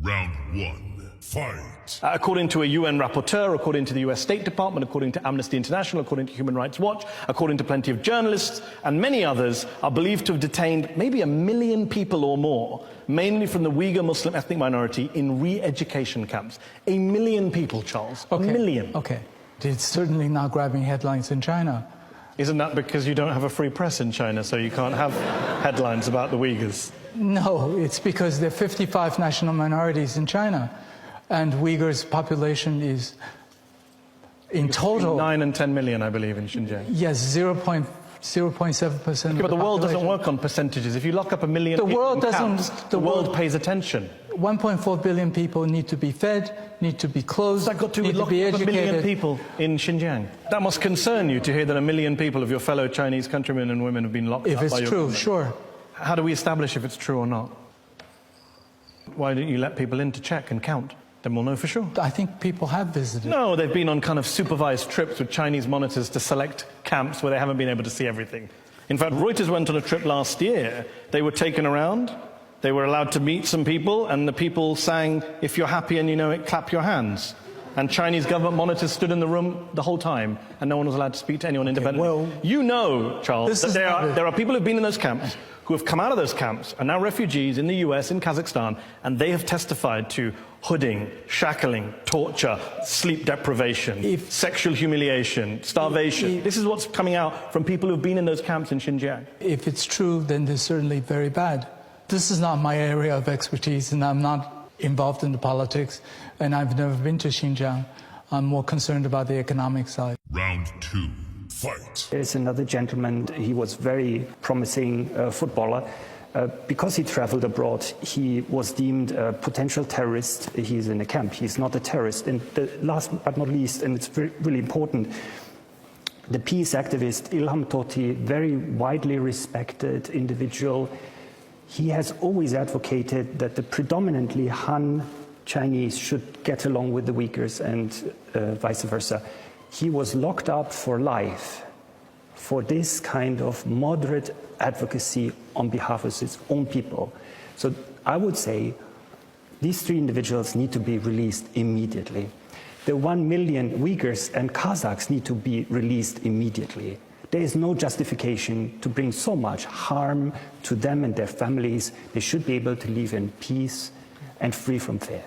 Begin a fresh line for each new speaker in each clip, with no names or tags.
Round one, fight.
According to a UN rapporteur, according to the US State Department, according to Amnesty International, according to Human Rights Watch, according to plenty of journalists, and many others, are believed to have detained maybe 1 million people or more, mainly from the Uyghur Muslim ethnic minority, in re-education camps. 1 million people, Charles.
Okay.
1 million.
Okay. It's certainly not grabbing headlines in China.
Isn't that because you don't have a free press in China, so you can't have headlines about the Uyghurs?
No, it's because there are 55 national minorities in China, and Uyghurs' population is, in total...
9 and 10 million, I believe, in Xinjiang.
Yes, 0.7%
But the world doesn't work on percentages. If you lock up 1 million people in camps, the world pays attention.
1.4 billion people need to be fed, need to be clothed,
That got to
need
lock
to be
up 1
educated.
million people in Xinjiang. That must concern you to hear that 1 million people of your fellow Chinese countrymen and women have been locked up by your
If it's true,
government.
sure.
How do we establish if it's true or not? Why don't you let people in to check and count? Then we'll know for sure.
I think people have visited.
No, they've been on kind of supervised trips with Chinese monitors to select camps where they haven't been able to see everything. In fact, Reuters went on a trip last year. They were taken around, they were allowed to meet some people, and the people sang, "If you're happy and you know it, clap your hands." And Chinese government monitors stood in the room the whole time, and no one was allowed to speak to anyone independently.
well,
you know, Charles, that there are people who've been in those camps, who have come out of those camps, are now refugees in the US, in Kazakhstan, and they have testified to hooding, shackling, torture, sleep deprivation, sexual humiliation, starvation. This is what's coming out from people who've been in those camps in Xinjiang.
If it's true, then it's certainly very bad. This is not my area of expertise, and I'm not involved in the politics, and I've never been to Xinjiang. I'm more concerned about the economic side.
Round two, fight.
There's another gentleman, he was very promising footballer. Because he traveled abroad, he was deemed a potential terrorist. He's in a camp, he's not a terrorist. And the last but not least, and it's really important, the peace activist Ilham Tohti, very widely respected individual, he has always advocated that the predominantly Han Chinese should get along with the Uyghurs and vice versa. He was locked up for life for this kind of moderate advocacy on behalf of his own people. So I would say these 3 individuals need to be released immediately. The 1 million Uyghurs and Kazakhs need to be released immediately. There is no justification to bring so much harm to them and their families. They should be able to live in peace and free from fear.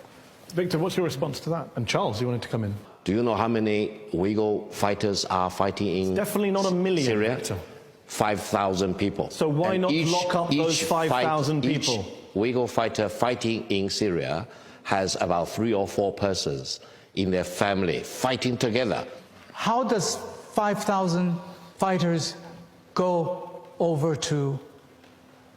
Victor, what's your response to that? And Charles, you wanted to come in.
Do you know how many Uyghur fighters are fighting in
Definitely not 1 million.
Syria?
Victor.
5,000 people.
So why not lock up those 5,000 people?
Each Uyghur fighter fighting in Syria has about 3 or 4 persons in their family fighting together.
How does 5,000 fighters go over to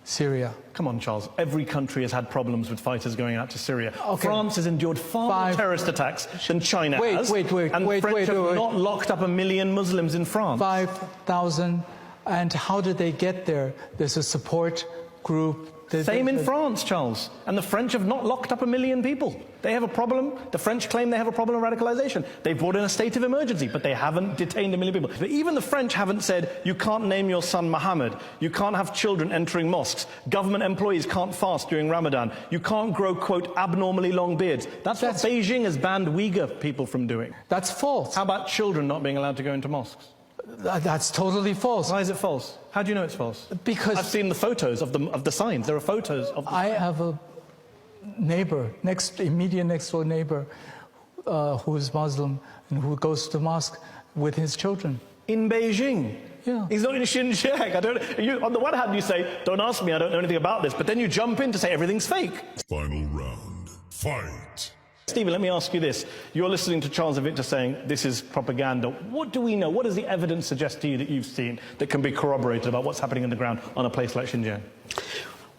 Syria?
Come on, Charles. Every country has had problems with fighters going out to Syria.
Okay.
France has endured far more terrorist attacks than China has.
Wait,
and French have not locked up 1 million Muslims in France.
5,000, and how did they get there? There's a support group.
Same in France, Charles. And the French have not locked up 1 million people. They have a problem. The French claim they have a problem of radicalization. They've brought in a state of emergency, but they haven't detained 1 million people. But even the French haven't said, you can't name your son Mohammed. You can't have children entering mosques. Government employees can't fast during Ramadan. You can't grow, quote, abnormally long beards. That's what Beijing has banned Uyghur people from doing.
That's false.
How about children not being allowed to go into mosques?
That's totally false.
Why is it false? How do you know it's false?
Because
I've seen the photos of the signs. There are photos of the
I have a neighbor, immediate next door neighbor, who is Muslim and who goes to mosque with his children.
In Beijing?
Yeah.
He's not in Xinjiang. On the one hand you say, don't ask me, I don't know anything about this, but then you jump in to say everything's fake.
Final round, fight.
Stephen, let me ask you this. You're listening to Charles and Victor saying this is propaganda. What do we know? What does the evidence suggest to you that you've seen that can be corroborated about what's happening on the ground on a place like Xinjiang?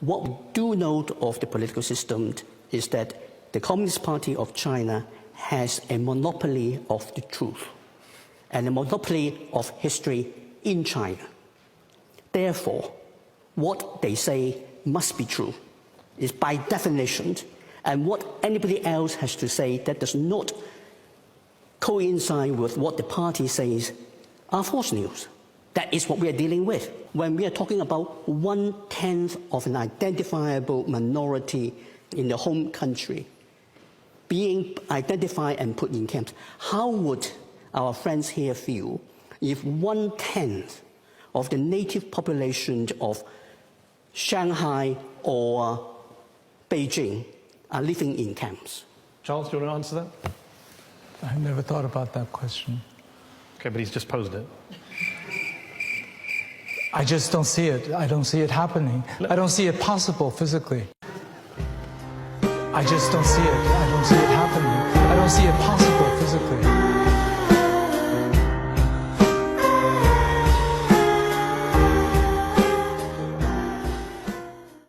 What we do know of the political system is that the Communist Party of China has a monopoly of the truth and a monopoly of history in China. Therefore, what they say must be true is by definition, and what anybody else has to say that does not coincide with what the party says are false news. That is what we are dealing with. When we are talking about 1/10 of an identifiable minority in the home country, being identified and put in camps. How would our friends here feel if 1/10 of the native population of Shanghai or Beijing are living in camps?
Charles, do you want to answer that?
I've never thought about that question.
Okay, but he's just posed it.
I just don't see it. I don't see it happening. I don't see it possible physically. I just don't see it. I don't see it happening. I don't see it possible.